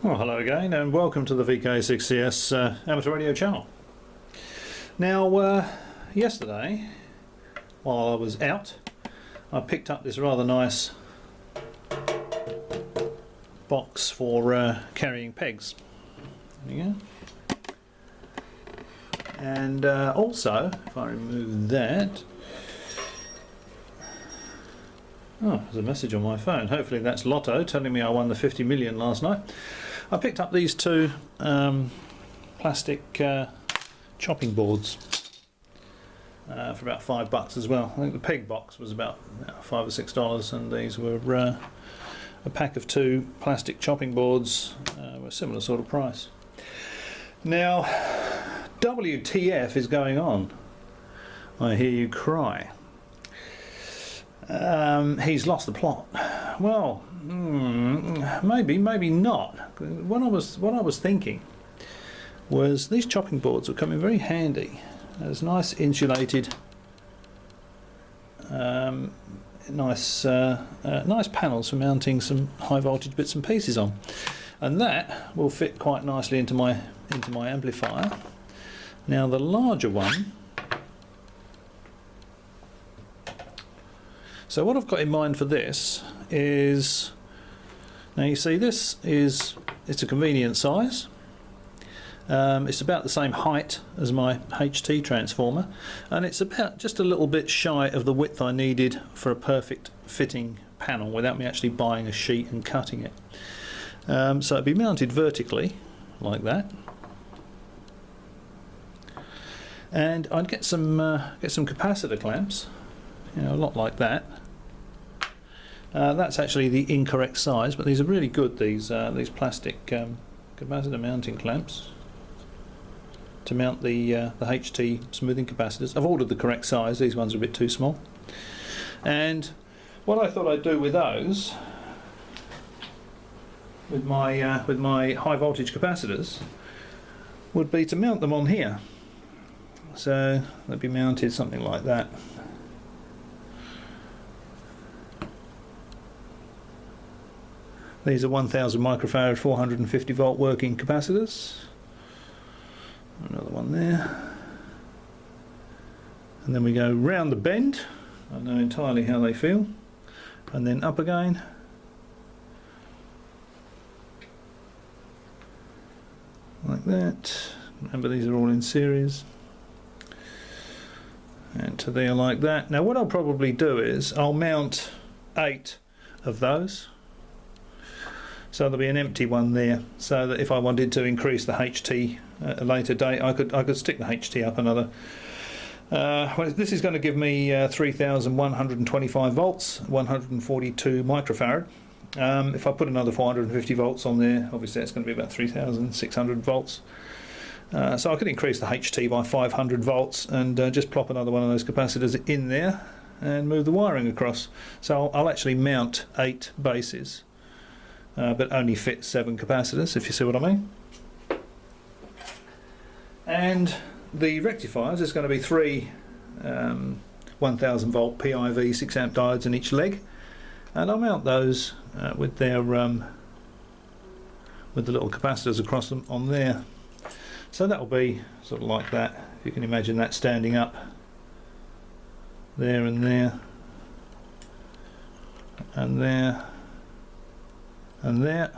Well, hello again and welcome to the VK6CS amateur radio channel. Now yesterday while I was out I picked up this rather nice box for carrying pegs. There you go. And also, if I remove that, oh, there's a message on my phone. Hopefully that's Lotto telling me I won the 50 million last night. I picked up these two plastic chopping boards for about $5 as well. I think the peg box was about $5 or $6, and these were a pack of two plastic chopping boards were a similar sort of price. Now, WTF is going on? I hear you cry. He's lost the plot. Well, maybe not. What I was thinking was these chopping boards will come in very handy as nice insulated, nice panels for mounting some high voltage bits and pieces on, and that will fit quite nicely into my amplifier. Now the larger one. So what I've got in mind for this is, now you see it's a convenient size. It's about the same height as my HT transformer, and it's about just a little bit shy of the width I needed for a perfect fitting panel without me actually buying a sheet and cutting it. So it'd be mounted vertically like that, and I'd get some capacitor clamps, you know, a lot like that. That's actually the incorrect size, but these are really good. These plastic capacitor mounting clamps to mount the HT smoothing capacitors. I've ordered the correct size. These ones are a bit too small. And what I thought I'd do with those, with my high voltage capacitors, would be to mount them on here. So they'd be mounted something like that. These are 1000 microfarad 450 volt working capacitors. Another one there. And then we go round the bend. I know entirely how they feel. And then up again. Like that. Remember, these are all in series. And to there like that. Now what I'll probably do is I'll mount 8 of those. So there'll be an empty one there, so that if I wanted to increase the HT at a later date, I could stick the HT up another. Well, this is going to give me 3,125 volts, 142 microfarad. If I put another 450 volts on there, obviously that's going to be about 3,600 volts. So I could increase the HT by 500 volts and just plop another one of those capacitors in there and move the wiring across. So I'll actually mount 8 bases. But only fit 7 capacitors, if you see what I mean. And the rectifiers, there's going to be 3 1000 volt PIV 6 amp diodes in each leg, and I'll mount those with their with the little capacitors across them on there. So that will be sort of like that. If you can imagine that standing up there and there and there and there,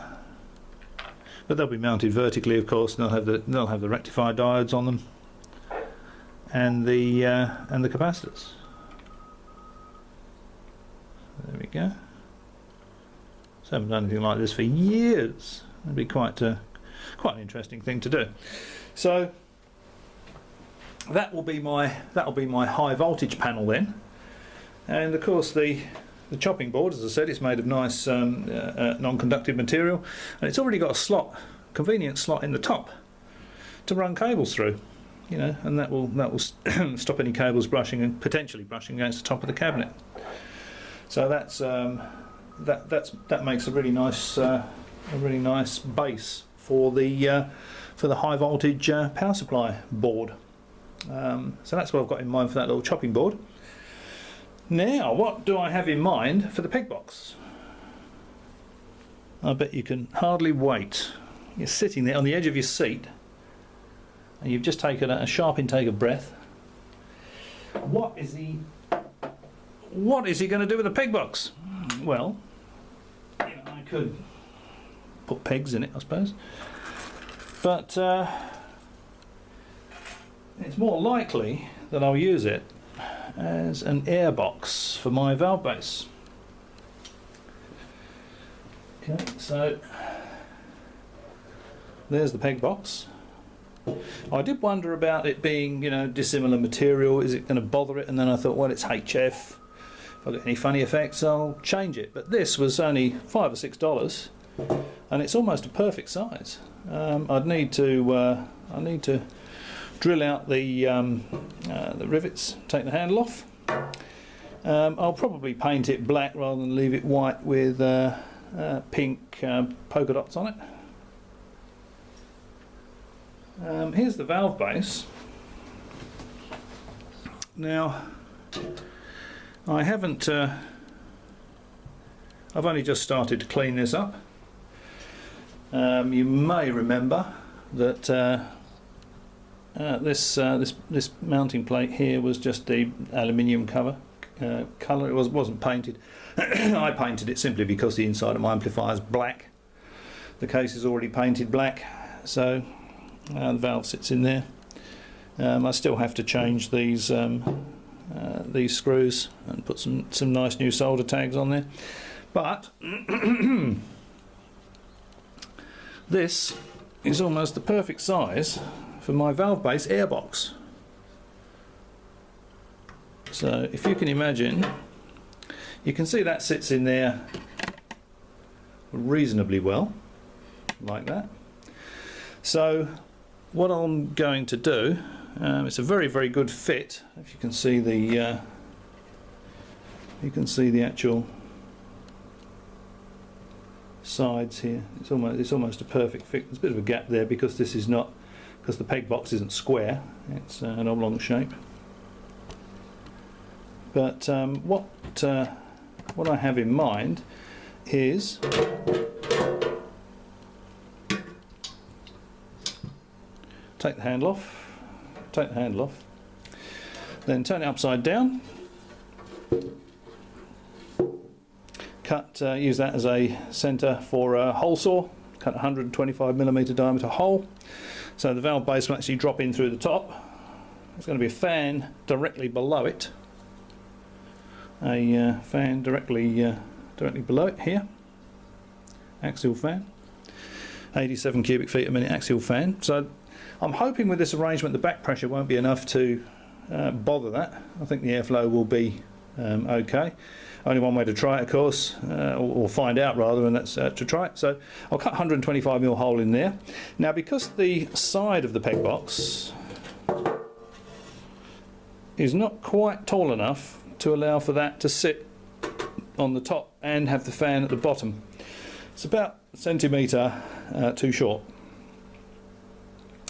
but they'll be mounted vertically, of course, and they'll have the rectifier diodes on them, and the capacitors. There we go. So I haven't done anything like this for years. It'd be quite an interesting thing to do. So that will be my high voltage panel then, and of course the chopping board, as I said, it's made of nice non-conductive material, and it's already got a slot, convenient slot in the top to run cables through, you know, and that will stop any cables brushing and potentially brushing against the top of the cabinet. So that makes a really nice base for the high voltage power supply board. So that's what I've got in mind for that little chopping board. Now, what do I have in mind for the peg box? I bet you can hardly wait. you're sitting there on the edge of your seat and you've just taken a sharp intake of breath. What is he going to do with the peg box? Well, I could put pegs in it, I suppose, but it's more likely that I'll use it as an air box for my valve base. Okay, so there's the peg box. I did wonder about it being, you know, dissimilar material. Is it going to bother it? And then I thought, well, it's HF. If I get any funny effects, I'll change it. But this was only $5 or $6, and it's almost a perfect size. I'd need to drill out the rivets, take the handle off. I'll probably paint it black rather than leave it white with pink polka dots on it. Here's the valve base. Now, I haven't. I've only just started to clean this up. You may remember that this mounting plate here was just the aluminium colour. It wasn't painted. I painted it simply because the inside of my amplifier is black. The case is already painted black, so the valve sits in there. I still have to change these screws and put some nice new solder tags on there. But this is almost the perfect size for my valve base airbox. So if you can imagine, you can see that sits in there reasonably well, like that. So what I'm going to do, it's a very, very good fit. If you can see the actual sides here. It's almost a perfect fit. There's a bit of a gap there because the peg box isn't square. It's an oblong shape. But what I have in mind is take the handle off, then turn it upside down, use that as a centre for a hole saw, cut a 125mm diameter hole, so the valve base will actually drop in through the top. There's going to be a fan directly below it, directly below it here, axial fan, 87 cubic feet a minute axial fan. So I'm hoping with this arrangement the back pressure won't be enough to bother that. I think the airflow will be okay. Only one way to try it, of course, or find out rather, and that's to try it. So I'll cut 125mm hole in there. Now, because the side of the peg box is not quite tall enough to allow for that to sit on the top and have the fan at the bottom, it's about a centimetre too short.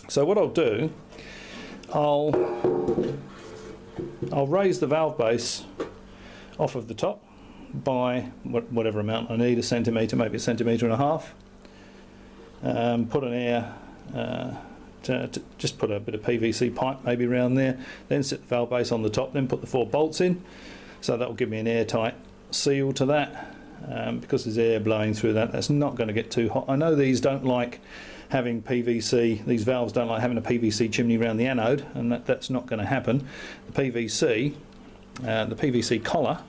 So what I'll do, I'll raise the valve base off of the top by whatever amount I need, a centimetre, maybe a centimetre and a half. Put an air, just put a bit of PVC pipe maybe around there, then sit the valve base on the top, then put the 4 bolts in. So that will give me an airtight seal to that. Because there's air blowing through that, that's not going to get too hot. I know these don't like having PVC, these valves don't like having a PVC chimney around the anode, and that's not going to happen. The PVC collar,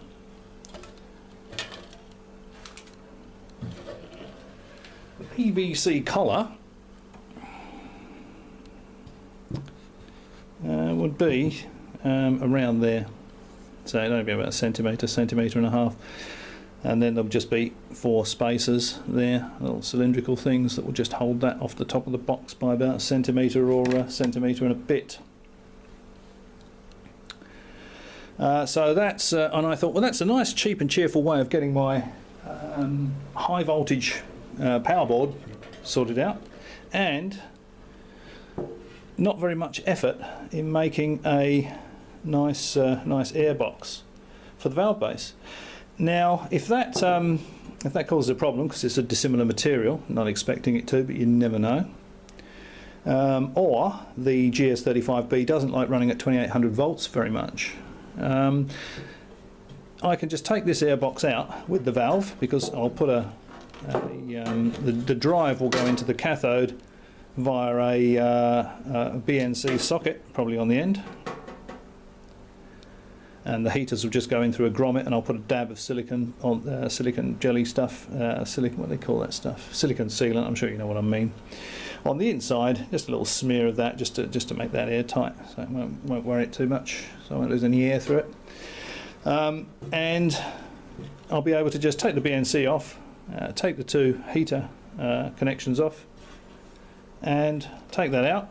would be around there, so it'll only be about a centimetre and a half. And then there'll just be 4 spacers there, little cylindrical things that will just hold that off the top of the box by about a centimetre or a centimetre and a bit. So that's, and I thought, well, that's a nice, cheap and cheerful way of getting my high voltage power board sorted out, and not very much effort in making a nice air box for the valve base. Now, if that causes a problem because it's a dissimilar material, not expecting it to, but you never know, or the GS-35B doesn't like running at 2800 volts very much, I can just take this airbox out with the valve, because I'll put the drive will go into the cathode via a BNC socket, probably on the end, and the heaters will just go in through a grommet, and I'll put a dab of silicon on silicon jelly stuff, silicon, what do they call that stuff? Silicon sealant. I'm sure you know what I mean. On the inside, just a little smear of that, just to make that airtight, so it won't worry it too much, so I won't lose any air through it. And I'll be able to just take the BNC off, take the two heater connections off, and take that out,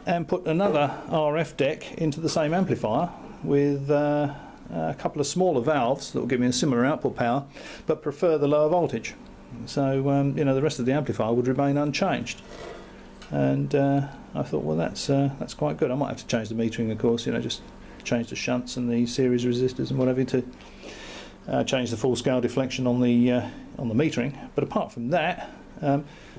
and put another RF deck into the same amplifier with a couple of smaller valves that will give me a similar output power, but prefer the lower voltage. So you know, the rest of the amplifier would remain unchanged. And I thought, well, that's quite good. I might have to change the metering, of course. You know, just change the shunts and the series resistors and whatever to change the full scale deflection on the metering. But apart from that,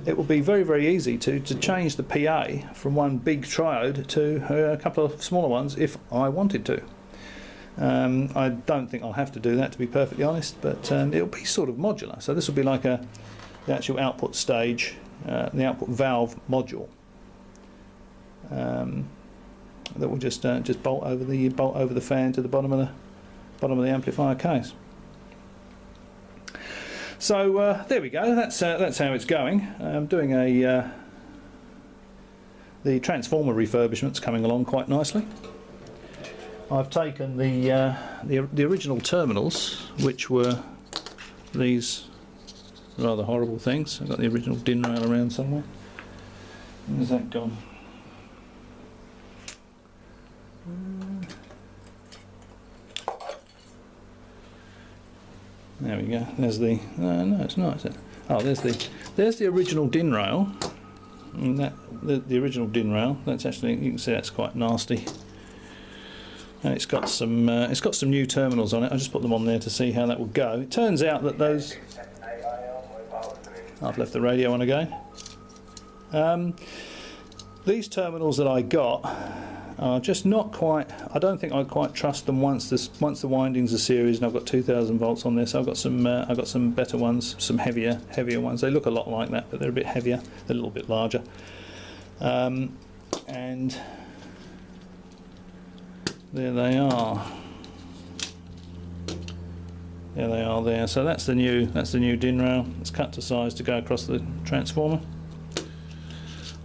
it will be very, very easy to change the PA from one big triode to a couple of smaller ones if I wanted to. I don't think I'll have to do that, to be perfectly honest, but it'll be sort of modular. So this will be like the actual output stage, the output valve module. That will just bolt over the fan to the bottom of the amplifier case. So there we go. That's how it's going. I'm doing the transformer refurbishment's coming along quite nicely. I've taken the original terminals, which were these rather horrible things. I've got the original DIN rail around somewhere. Where's that gone? There we go. There's the no, it's not, is it? Oh, there's the original DIN rail. And that the original DIN rail. That's actually, you can see that's quite nasty. And it's got some new terminals on it. I just put them on there to see how that would go. It turns out that those. I've left the radio on again. These terminals that I got are just not quite. I don't think I quite trust them once the windings are series, and I've got 2000 volts on this. So I've got some better ones, some heavier ones. They look a lot like that, but they're a bit heavier. They're a little bit larger. And there they are. There they are there. So that's the new DIN rail. It's cut to size to go across the transformer.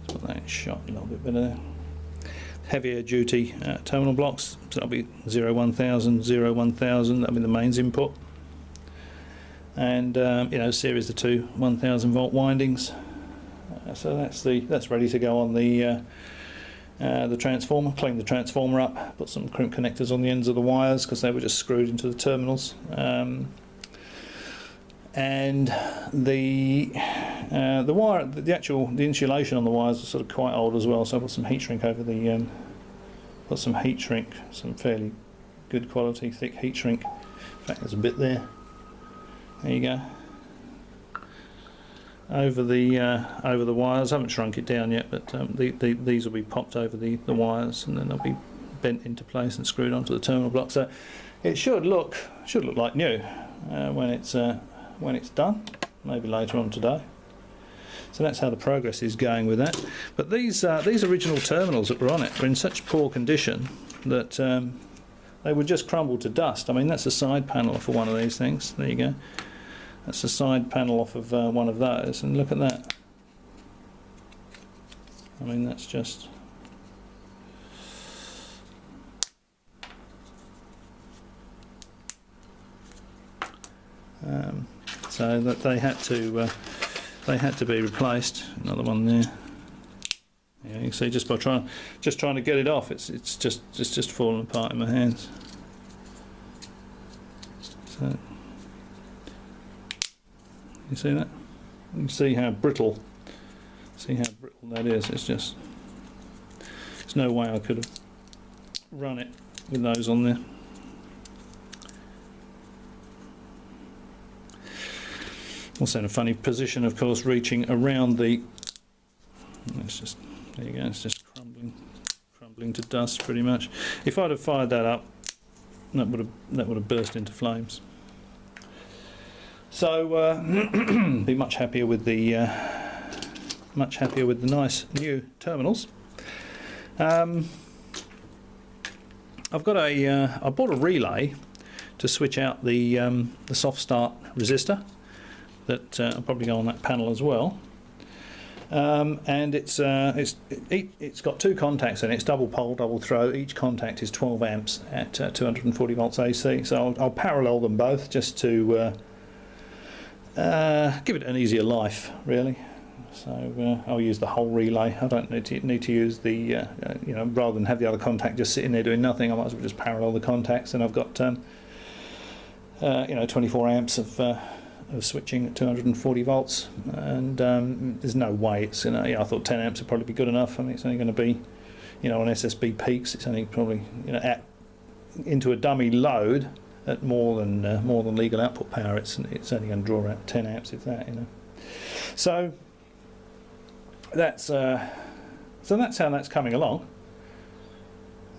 Put that in shot a little bit better there. Heavier duty terminal blocks. So that'll be 01000, 01000. That'll be the mains input. And you know, series of two 1000 volt windings. So that's ready to go on the transformer. Clean the transformer up, put some crimp connectors on the ends of the wires because they were just screwed into the terminals, and the wire, the insulation on the wires was sort of quite old as well. So I put some heat shrink over the some fairly good quality thick heat shrink. In fact, there's a bit there. There you go. Over the wires. I haven't shrunk it down yet, but these will be popped over the wires, and then they'll be bent into place and screwed onto the terminal block. So it should look like new when it's done. Maybe later on today. So that's how the progress is going with that. But these original terminals that were on it were in such poor condition that they would just crumble to dust. I mean, that's a side panel for one of these things. There you go. That's the side panel off of one of those, and look at that. I mean, that's just. So that they had to be replaced. Another one there. Yeah, you can see just by trying to get it off, it's just falling apart in my hands. So. You see that? You can see how brittle that is. There's no way I could have run it with those on there. Also in a funny position, of course, reaching around the. It's just, there you go. It's just crumbling to dust pretty much. If I'd have fired that up, that would have burst into flames. So be much happier with the nice new terminals. I've got I bought a relay to switch out the soft start resistor that I'll probably go on that panel as well. And it's got two contacts in it. It's double pole, double throw. Each contact is 12 amps at 240 volts AC. So I'll parallel them both just to give it an easier life, really. So I'll use the whole relay. I don't need to use the you know, rather than have the other contact just sitting there doing nothing, I might as well just parallel the contacts, and I've got you know, 24 amps of switching at 240 volts, and there's no way it's, you know, I thought 10 amps would probably be good enough. I mean, it's only going to be, you know, on SSB peaks, it's only probably, you know, into a dummy load at more than legal output power, it's only going to draw out 10 amps, if that, you know. So that's how that's coming along.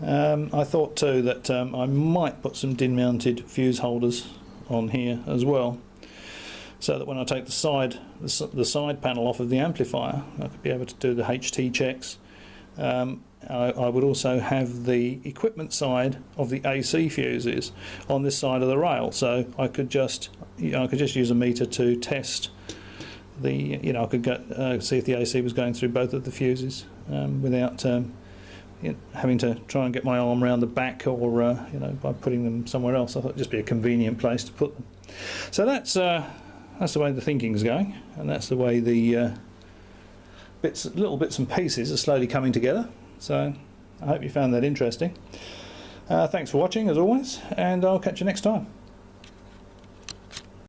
I thought too that I might put some DIN mounted fuse holders on here as well, so that when I take the side panel off of the amplifier, I could be able to do the HT checks. I would also have the equipment side of the AC fuses on this side of the rail, so I could just use a meter to test the, you know, I could go, see if the AC was going through both of the fuses without you know, having to try and get my arm around the back, or you know, by putting them somewhere else. I thought it'd just be a convenient place to put them. So that's the way the thinking's going, and that's the way the little bits and pieces are slowly coming together. So I hope you found that interesting. Thanks for watching as always, and I'll catch you next time.